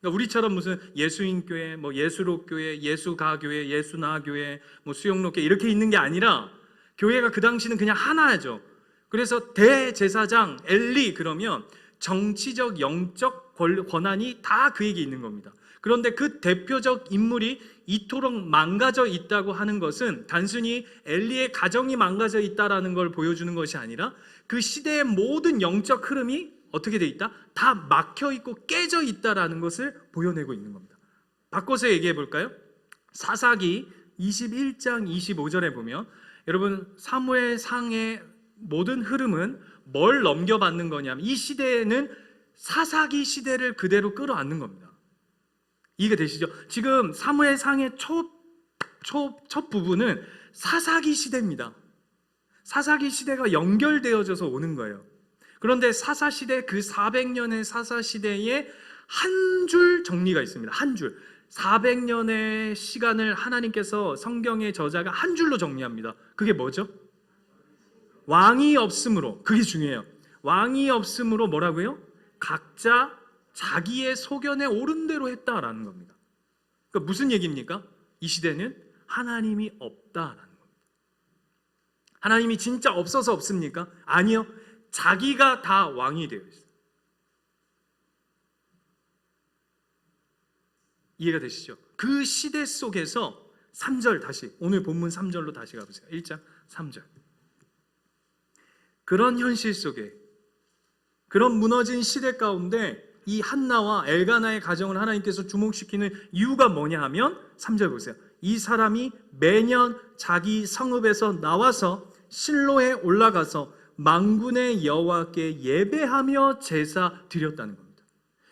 그러니까 우리처럼 무슨 예수인교회, 뭐 예수록교회, 예수가교회, 예수나교회, 뭐 수영록교회 이렇게 있는 게 아니라 교회가 그 당시는 그냥 하나죠. 그래서 대제사장 엘리 그러면 정치적 영적 권한이 다 그에게 있는 겁니다. 그런데 그 대표적 인물이 이토록 망가져 있다고 하는 것은 단순히 엘리의 가정이 망가져 있다라는 걸 보여주는 것이 아니라 그 시대의 모든 영적 흐름이 어떻게 돼 있다? 다 막혀 있고 깨져 있다라는 것을 보여내고 있는 겁니다. 바꿔서 얘기해 볼까요? 사사기 21장 25절에 보면 여러분 사무엘상의 모든 흐름은 뭘 넘겨받는 거냐면 이 시대에는 사사기 시대를 그대로 끌어안는 겁니다. 이해가 되시죠? 지금 사무엘상의 첫 부분은 사사기 시대입니다. 사사기 시대가 연결되어져서 오는 거예요. 그런데 사사시대 그 400년의 사사시대에 한 줄 정리가 있습니다. 한 줄. 400년의 시간을 하나님께서 성경의 저자가 한 줄로 정리합니다. 그게 뭐죠? 왕이 없으므로. 그게 중요해요. 왕이 없으므로 뭐라고요? 각자 자기의 소견에 옳은 대로 했다라는 겁니다. 그러니까 무슨 얘기입니까? 이 시대는 하나님이 없다라는 겁니다. 하나님이 진짜 없어서 없습니까? 아니요. 자기가 다 왕이 되어 있어요. 이해가 되시죠? 그 시대 속에서 3절 다시 오늘 본문 3절로 다시 가보세요. 1장 3절. 그런 현실 속에 그런 무너진 시대 가운데 이 한나와 엘가나의 가정을 하나님께서 주목시키는 이유가 뭐냐 하면 3절 보세요. 이 사람이 매년 자기 성읍에서 나와서 실로에 올라가서 만군의 여호와께 예배하며 제사 드렸다는 겁니다.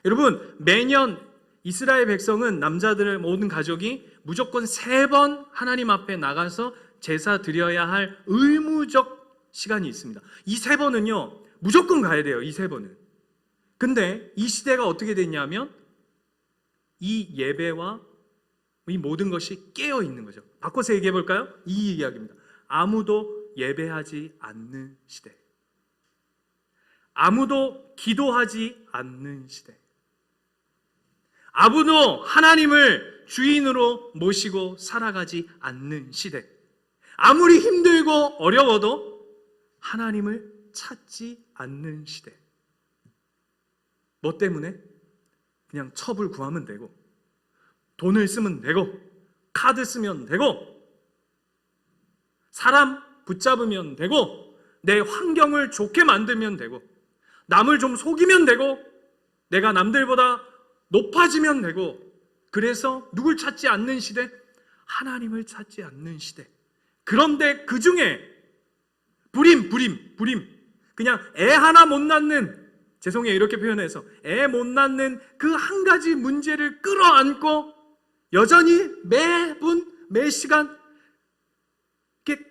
여러분 매년 이스라엘 백성은 남자들의 모든 가족이 무조건 3번 하나님 앞에 나가서 제사 드려야 할 의무적 시간이 있습니다. 이 3번은요 무조건 가야 돼요. 이 3번은. 근데 이 시대가 어떻게 됐냐면 이 예배와 이 모든 것이 깨어 있는 거죠. 바꿔서 얘기해 볼까요? 이 이야기입니다. 아무도 예배하지 않는 시대. 아무도 기도하지 않는 시대. 아무도 하나님을 주인으로 모시고 살아가지 않는 시대. 아무리 힘들고 어려워도 하나님을 찾지 않는 시대. 뭐 때문에? 그냥 첩을 구하면 되고 돈을 쓰면 되고 카드 쓰면 되고 사람 붙잡으면 되고 내 환경을 좋게 만들면 되고 남을 좀 속이면 되고 내가 남들보다 높아지면 되고 그래서 누굴 찾지 않는 시대? 하나님을 찾지 않는 시대. 그런데 그 중에 불임 그냥 애 하나 못 낳는 죄송해요 이렇게 표현해서 애 못 낳는 그 한 가지 문제를 끌어안고 여전히 매분 매 시간 이렇게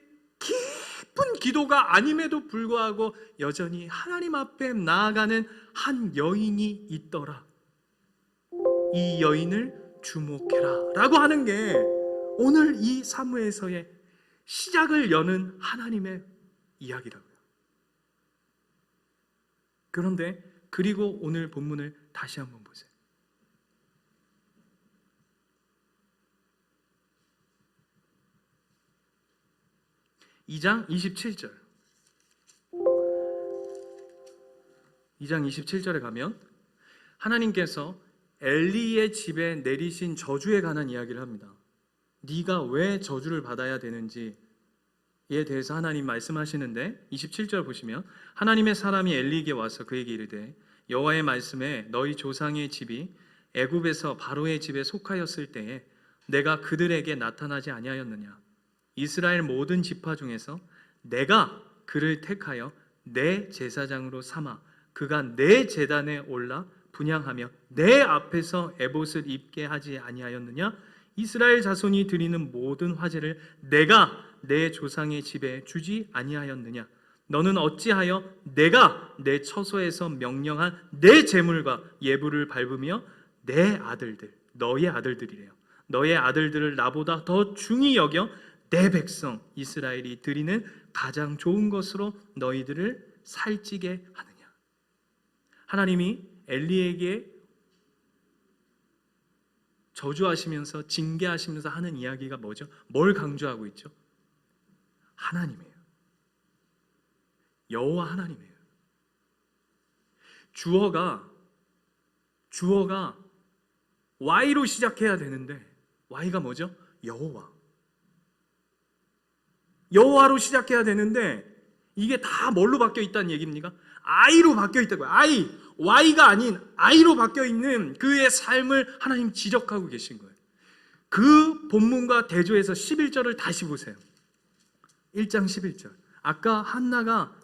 깊은 기도가 아님에도 불구하고 여전히 하나님 앞에 나아가는 한 여인이 있더라. 이 여인을 주목해라 라고 하는 게 오늘 이 사무에서의 시작을 여는 하나님의 이야기라고요. 그런데 그리고 오늘 본문을 다시 한번 보세요. 2장 27절. 2장 27절에 가면 하나님께서 엘리의 집에 내리신 저주에 관한 이야기를 합니다. 네가 왜 저주를 받아야 되는지에 대해서 하나님 말씀하시는데 27절 보시면 하나님의 사람이 엘리에게 와서 그에게 이르되 여호와의 말씀에 너희 조상의 집이 애굽에서 바로의 집에 속하였을 때에 내가 그들에게 나타나지 아니하였느냐. 이스라엘 모든 지파 중에서 내가 그를 택하여 내 제사장으로 삼아 그가 내 제단에 올라 분향하며 내 앞에서 에봇을 입게 하지 아니하였느냐. 이스라엘 자손이 드리는 모든 화제를 내가 내 조상의 집에 주지 아니하였느냐. 너는 어찌하여 내가 내 처소에서 명령한 내 제물과 예물을 밟으며 내 아들들, 너의 아들들이래요. 너의 아들들을 나보다 더 중히 여겨 내 백성 이스라엘이 드리는 가장 좋은 것으로 너희들을 살찌게 하느냐. 하나님이 엘리에게 저주하시면서 징계하시면서 하는 이야기가 뭐죠? 뭘 강조하고 있죠? 하나님이에요. 여호와 하나님이에요. 주어가 Y로 시작해야 되는데 Y가 뭐죠? 여호와로 시작해야 되는데 이게 다 뭘로 바뀌어 있다는 얘기입니까? I로 바뀌어 있다고요. Y가 아닌 I로 바뀌어 있는 그의 삶을 하나님 지적하고 계신 거예요. 그 본문과 대조해서 11절을 다시 보세요. 1장 11절. 아까 한나가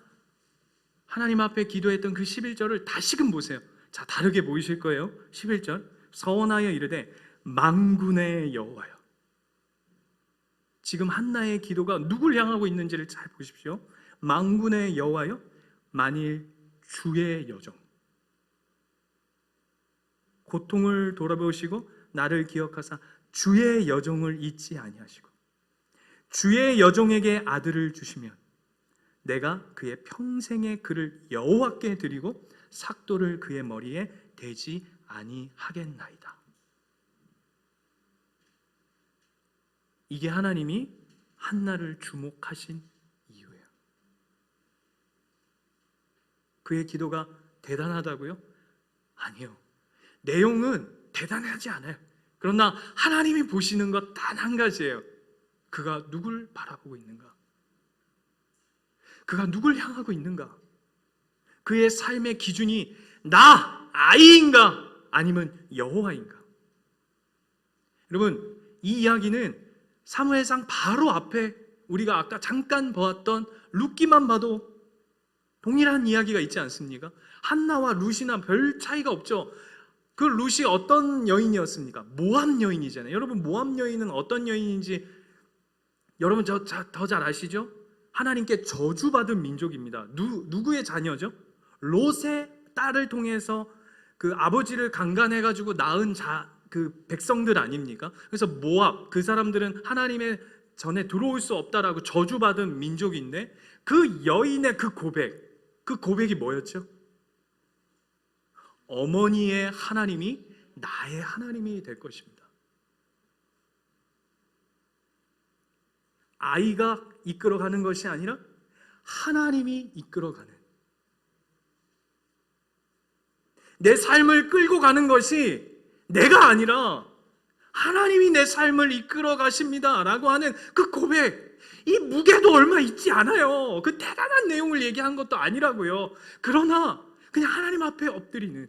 하나님 앞에 기도했던 그 11절을 다시금 보세요. 자, 다르게 보이실 거예요. 11절. 서원하여 이르되 만군의 여호와여. 지금 한나의 기도가 누굴 향하고 있는지를 잘 보십시오. 만군의 여호와여, 만일 주의 여종 고통을 돌아보시고 나를 기억하사 주의 여종을 잊지 아니하시고 주의 여종에게 아들을 주시면 내가 그의 평생의 그를 여호와께 드리고 삭도를 그의 머리에 대지 아니하겠나이다. 이게 하나님이 한나를 주목하신 이유예요. 그의 기도가 대단하다고요? 아니요. 내용은 대단하지 않아요. 그러나 하나님이 보시는 것 단 한 가지예요. 그가 누굴 바라보고 있는가? 그가 누굴 향하고 있는가? 그의 삶의 기준이 나, 아이인가? 아니면 여호와인가? 여러분, 이 이야기는 사무엘상 바로 앞에 우리가 아까 잠깐 보았던 룻기만 봐도 동일한 이야기가 있지 않습니까? 한나와 룻이나 별 차이가 없죠. 그 룻이 어떤 여인이었습니까? 모압 여인이잖아요. 여러분, 모압 여인은 어떤 여인인지 여러분 더 잘 아시죠? 하나님께 저주받은 민족입니다. 누구의 자녀죠? 롯의 딸을 통해서 그 아버지를 강간해가지고 낳은 그 백성들 아닙니까? 그래서 모압, 그 사람들은 하나님의 전에 들어올 수 없다라고 저주받은 민족인데 그 여인의 그 고백이 뭐였죠? 어머니의 하나님이 나의 하나님이 될 것입니다. 아이가 이끌어가는 것이 아니라 하나님이 이끌어가는, 내 삶을 끌고 가는 것이 내가 아니라 하나님이 내 삶을 이끌어 가십니다 라고 하는 그 고백, 이 무게도 얼마 있지 않아요. 그 대단한 내용을 얘기한 것도 아니라고요. 그러나 그냥 하나님 앞에 엎드리는.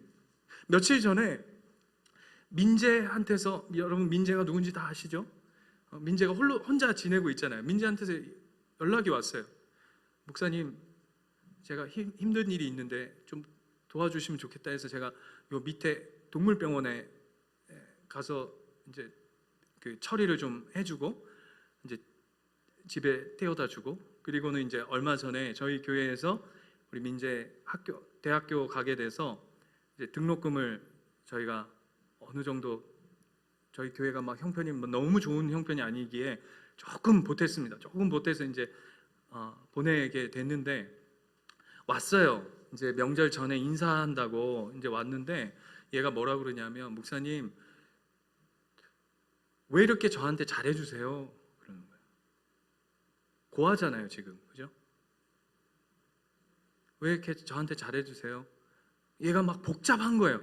며칠 전에 민재한테서, 여러분 민재가 누군지 다 아시죠? 민재가 혼자 지내고 있잖아요. 민재한테서 연락이 왔어요. 목사님, 제가 힘든 일이 있는데 좀 도와주시면 좋겠다 해서 제가 요 밑에 동물병원에 가서 이제 그 처리를 좀 해주고 이제 집에 태워다 주고, 그리고는 이제 얼마 전에 저희 교회에서 우리 민재 대학교 가게 돼서 이제 등록금을 저희가 어느 정도, 저희 교회가 막 형편이 뭐 너무 좋은 형편이 아니기에 조금 보탰습니다. 조금 보태서 이제 보내게 됐는데 왔어요. 이제 명절 전에 인사한다고 이제 왔는데 얘가 뭐라 그러냐면, 목사님 왜 이렇게 저한테 잘해주세요? 그러는 거예요. 고하잖아요 지금, 그죠? 왜 이렇게 저한테 잘해주세요? 얘가 막 복잡한 거예요.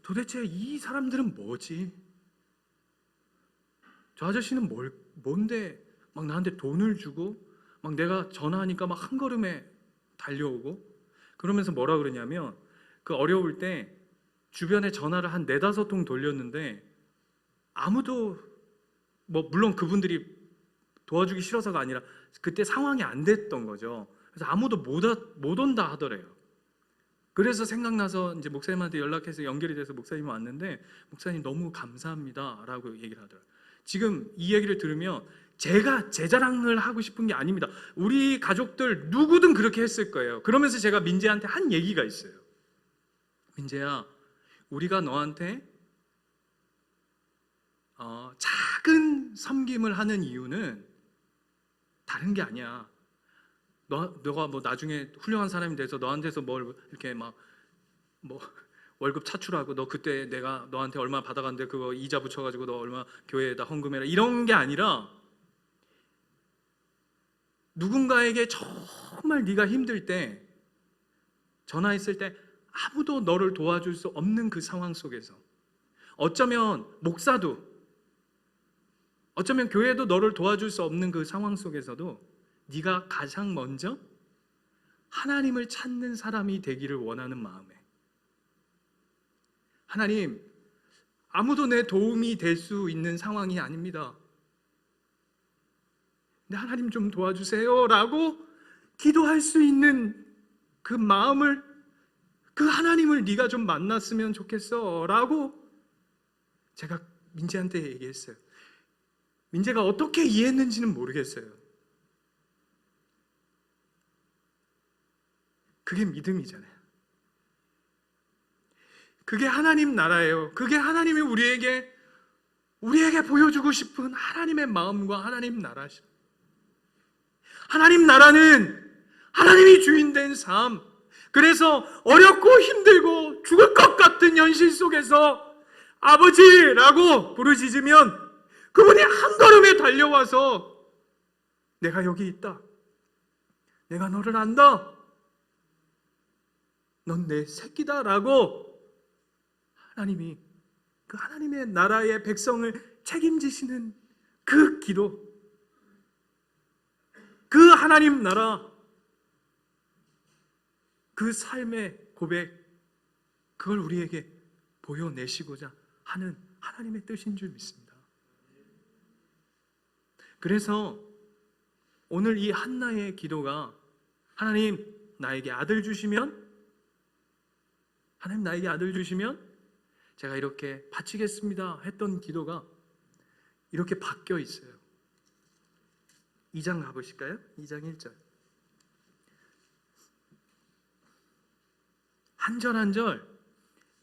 도대체 이 사람들은 뭐지? 저 아저씨는 뭔데 막 나한테 돈을 주고 막 내가 전화하니까 막 한 걸음에 달려오고, 그러면서 뭐라 그러냐면, 그 어려울 때 주변에 전화를 한 4-5통 돌렸는데 아무도, 뭐 물론 그분들이 도와주기 싫어서가 아니라 그때 상황이 안 됐던 거죠. 그래서 아무도 못 온다 하더래요. 그래서 생각나서 이제 목사님한테 연락해서 연결이 돼서 목사님이 왔는데, 목사님 너무 감사합니다 라고 얘기를 하더라고요. 지금 이 얘기를 들으면 제가 제 자랑을 하고 싶은 게 아닙니다. 우리 가족들 누구든 그렇게 했을 거예요. 그러면서 제가 민재한테 한 얘기가 있어요. 민재야, 우리가 너한테 작은 섬김을 하는 이유는 다른 게 아니야. 너가 뭐 나중에 훌륭한 사람이 돼서 너한테서 뭘 이렇게 막 뭐 월급 차출하고 너 그때 내가 너한테 얼마 받아갔는데 그거 이자 붙여가지고 너 얼마 교회에다 헌금해라, 이런 게 아니라, 누군가에게 정말 네가 힘들 때 전화했을 때 아무도 너를 도와줄 수 없는 그 상황 속에서, 어쩌면 목사도, 어쩌면 교회도 너를 도와줄 수 없는 그 상황 속에서도 네가 가장 먼저 하나님을 찾는 사람이 되기를 원하는 마음에, 하나님, 아무도 내 도움이 될 수 있는 상황이 아닙니다. 근데 하나님 좀 도와주세요 라고 기도할 수 있는 그 마음을, 그 하나님을 네가 좀 만났으면 좋겠어 라고 제가 민재한테 얘기했어요. 민재가 어떻게 이해했는지는 모르겠어요. 그게 믿음이잖아요. 그게 하나님 나라예요. 그게 하나님이 우리에게 보여주고 싶은 하나님의 마음과 하나님 나라시죠. 하나님 나라는 하나님이 주인된 삶. 그래서 어렵고 힘들고 죽을 것 같은 현실 속에서 아버지라고 부르짖으면 그분이 한 걸음에 달려와서 내가 여기 있다. 내가 너를 안다. 넌 내 새끼다라고 하나님이, 그 하나님의 나라의 백성을 책임지시는 그 기도, 그 하나님 나라, 그 삶의 고백, 그걸 우리에게 보여내시고자 하는 하나님의 뜻인 줄 믿습니다. 그래서 오늘 이 한나의 기도가, 하나님 나에게 아들 주시면, 하나님 나에게 아들 주시면 제가 이렇게 바치겠습니다 했던 기도가 이렇게 바뀌어 있어요. 2장 가보실까요? 2장 1절. 한 절 한 절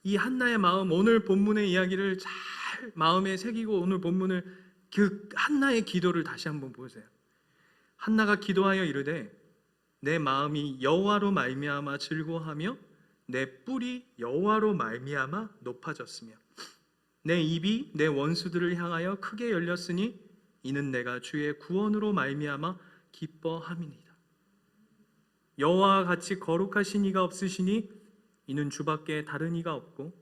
이 한나의 마음, 오늘 본문의 이야기를 잘 마음에 새기고 오늘 본문을, 그 한나의 기도를 다시 한번 보세요. 한나가 기도하여 이르되 내 마음이 여호와로 말미암아 즐거워하며 내 뿔이 여호와로 말미암아 높아졌으며 내 입이 내 원수들을 향하여 크게 열렸으니 이는 내가 주의 구원으로 말미암아 기뻐함이니이다. 여호와와 같이 거룩하신 이가 없으시니 이는 주밖에 다른 이가 없고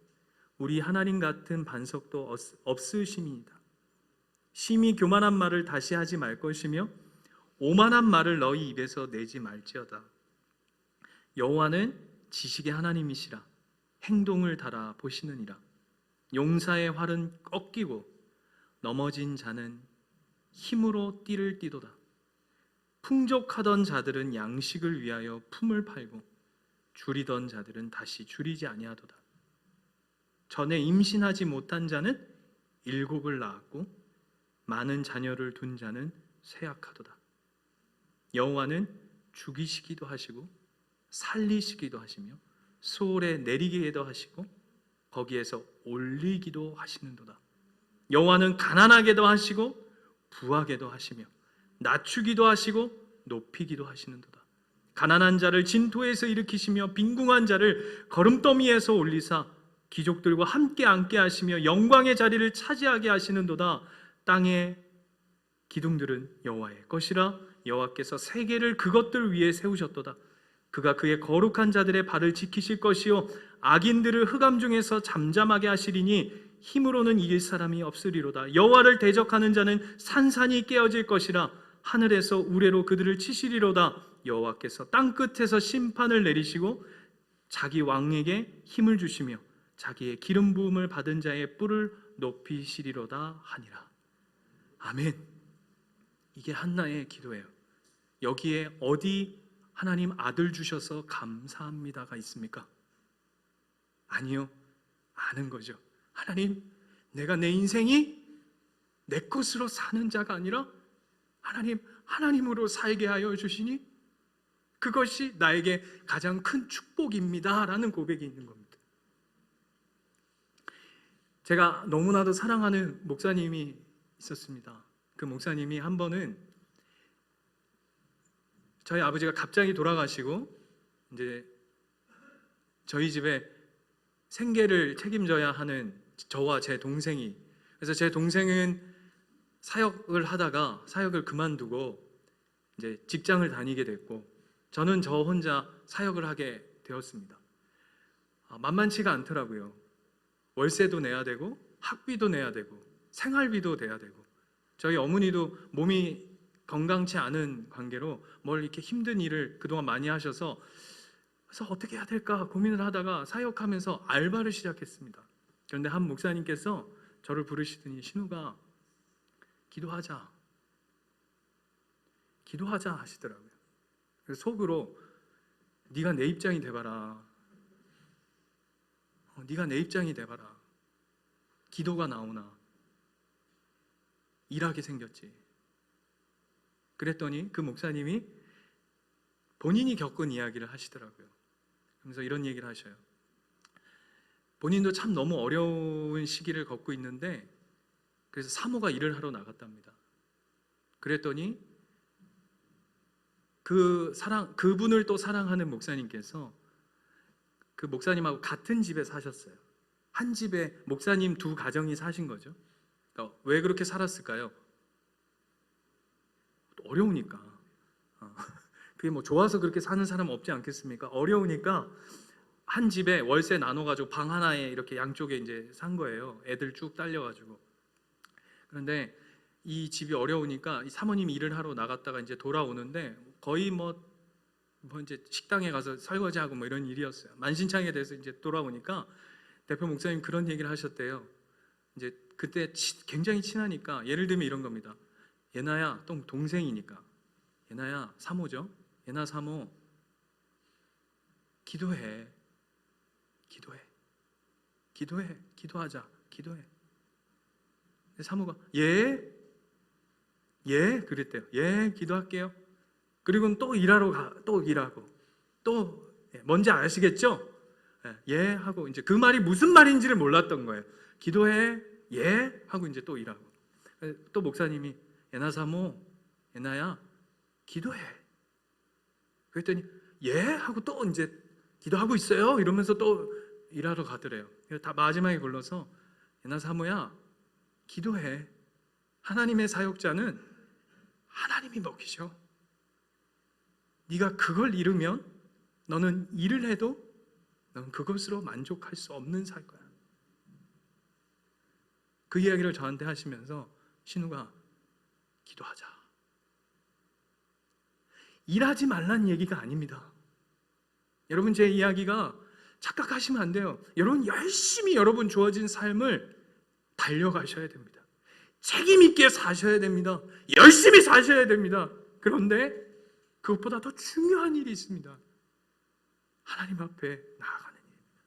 우리 하나님 같은 반석도 없으심이니이다. 심히 교만한 말을 다시 하지 말 것이며 오만한 말을 너희 입에서 내지 말지어다. 여호와는 지식의 하나님이시라. 행동을 달아 보시느니라. 용사의 활은 꺾이고 넘어진 자는 힘으로 띠를 띠도다. 풍족하던 자들은 양식을 위하여 품을 팔고 줄이던 자들은 다시 줄이지 아니하도다. 전에 임신하지 못한 자는 7을 낳았고 많은 자녀를 둔 자는 쇠약하도다. 여호와는 죽이시기도 하시고 살리시기도 하시며 수월에 내리기도 하시고 거기에서 올리기도 하시는도다. 여호와는 가난하게도 하시고 부하게도 하시며 낮추기도 하시고 높이기도 하시는도다. 가난한 자를 진토에서 일으키시며 빈궁한 자를 거름더미에서 올리사 귀족들과 함께 앉게 하시며 영광의 자리를 차지하게 하시는도다. 땅의 기둥들은 여호와의 것이라 여호와께서 세계를 그것들 위에 세우셨도다. 그가 그의 거룩한 자들의 발을 지키실 것이요 악인들을 흑암 중에서 잠잠하게 하시리니 힘으로는 이길 사람이 없으리로다. 여호와를 대적하는 자는 산산이 깨어질 것이라 하늘에서 우레로 그들을 치시리로다. 여호와께서 땅 끝에서 심판을 내리시고 자기 왕에게 힘을 주시며 자기의 기름 부음을 받은 자의 뿔을 높이시리로다 하니라. 아멘. 이게 한나의 기도예요. 여기에 어디 하나님 아들 주셔서 감사합니다가 있습니까? 아니요. 아는 거죠. 하나님, 내가 내 인생이 내 것으로 사는 자가 아니라 하나님으로 살게 하여 주시니 그것이 나에게 가장 큰 축복입니다 라는 고백이 있는 겁니다. 제가 너무나도 사랑하는 목사님이 있었습니다. 그 목사님이 한 번은 저희 아버지가 갑자기 돌아가시고 이제 저희 집에 생계를 책임져야 하는 저와 제 동생이, 그래서 제 동생은 사역을 하다가 사역을 그만두고 이제 직장을 다니게 됐고 저는 저 혼자 사역을 하게 되었습니다. 만만치가 않더라고요. 월세도 내야 되고 학비도 내야 되고 생활비도 내야 되고 저희 어머니도 몸이 건강치 않은 관계로 뭘 이렇게 힘든 일을 그동안 많이 하셔서 그래서 어떻게 해야 될까 고민을 하다가 사역하면서 알바를 시작했습니다. 그런데 한 목사님께서 저를 부르시더니 신우가 기도하자 하시더라고요. 그래서 속으로 네가 내 입장이 돼봐라. 네가 내 입장이 돼봐라. 기도가 나오나 일하게 생겼지. 그랬더니 그 목사님이 본인이 겪은 이야기를 하시더라고요. 그래서 이런 얘기를 하셔요. 본인도 참 너무 어려운 시기를 겪고 있는데 그래서 사모가 일을 하러 나갔답니다. 그랬더니 그분을 또 사랑하는 목사님께서 그 목사님하고 같은 집에 사셨어요. 한 집에 목사님 두 가정이 사신 거죠. 그러니까 왜 그렇게 살았을까요? 어려우니까. 그게 뭐 좋아서 그렇게 사는 사람 없지 않겠습니까? 어려우니까 한 집에 월세 나눠가지고 방 하나에 이렇게 양쪽에 이제 산 거예요. 애들 쭉 딸려가지고. 그런데 이 집이 어려우니까 이 사모님이 일을 하러 나갔다가 이제 돌아오는데 거의 뭐 이제 식당에 가서 설거지하고 뭐 이런 일이었어요. 만신창이에 대해서 이제 돌아오니까 대표 목사님 그런 얘기를 하셨대요. 이제 그때 굉장히 친하니까 예를 들면 이런 겁니다. 예나야, 동생이니까 예나야 사모죠. 예나 사모 기도해. 기도하자. 기도해. 사모가 예 그랬대요. 예 기도할게요. 그리고는 또 일하고 또 뭔지 아시겠죠? 예 하고 이제 그 말이 무슨 말인지를 몰랐던 거예요. 기도해 예 하고 이제 또 일하고 또 목사님이 예나 사모 예나야 기도해. 그랬더니 예 하고 또 이제 기도하고 있어요. 이러면서 또 일하러 가더래요. 다 마지막에 불러서 예나 사모야 기도해. 하나님의 사역자는 하나님이 먹이셔. 네가 그걸 잃으면 너는 일을 해도 넌 그것으로 만족할 수 없는 살 거야. 그 이야기를 저한테 하시면서 신우가 기도하자. 일하지 말라는 얘기가 아닙니다. 여러분 제 이야기가 착각하시면 안 돼요. 여러분 열심히 여러분 주어진 삶을 달려가셔야 됩니다. 책임 있게 사셔야 됩니다. 열심히 사셔야 됩니다. 그런데 그것보다 더 중요한 일이 있습니다. 하나님 앞에 나아가는 일입니다.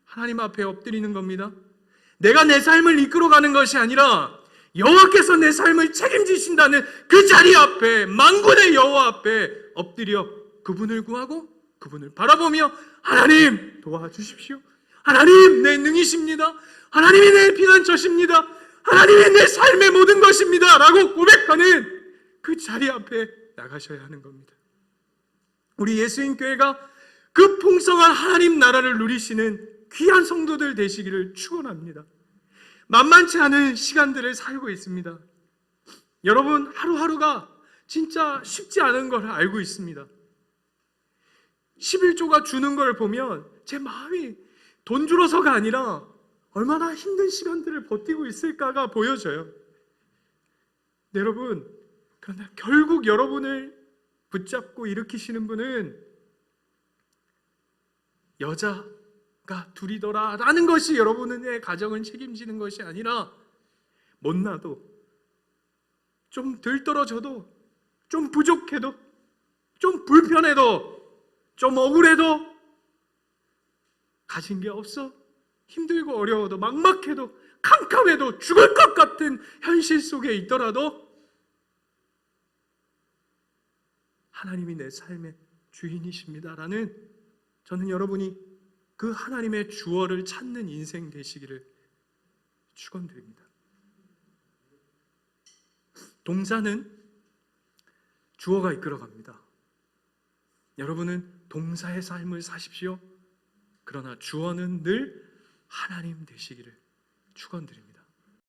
하나님 앞에 엎드리는 겁니다. 내가 내 삶을 이끌어가는 것이 아니라 여호와께서 내 삶을 책임지신다는 그 자리 앞에, 만군의 여호와 앞에 엎드려 그분을 구하고 그분을 바라보며 하나님 도와주십시오. 하나님 내 능이십니다. 하나님이 내 피난처십니다. 하나님이 내 삶의 모든 것입니다 라고 고백하는 그 자리 앞에 나가셔야 하는 겁니다. 우리 예수님교회가 그 풍성한 하나님 나라를 누리시는 귀한 성도들 되시기를 축원합니다. 만만치 않은 시간들을 살고 있습니다. 여러분 하루하루가 진짜 쉽지 않은 걸 알고 있습니다. 11조가 주는 걸 보면 제 마음이 돈 주러서가 아니라 얼마나 힘든 시간들을 버티고 있을까가 보여져요. 여러분, 그러나 결국 여러분을 붙잡고 일으키시는 분은 여자가 둘이더라 라는 것이 여러분의 가정을 책임지는 것이 아니라 못나도 좀 들떨어져도 좀 부족해도 좀 불편해도 좀 억울해도 가진 게 없어 힘들고 어려워도 막막해도 캄캄해도 죽을 것 같은 현실 속에 있더라도 하나님이 내 삶의 주인이십니다라는, 저는 여러분이 그 하나님의 주어를 찾는 인생 되시기를 축원드립니다. 동사는 주어가 이끌어갑니다. 여러분은 동사의 삶을 사십시오. 그러나 주어는 늘 하나님 되시기를 축원드립니다.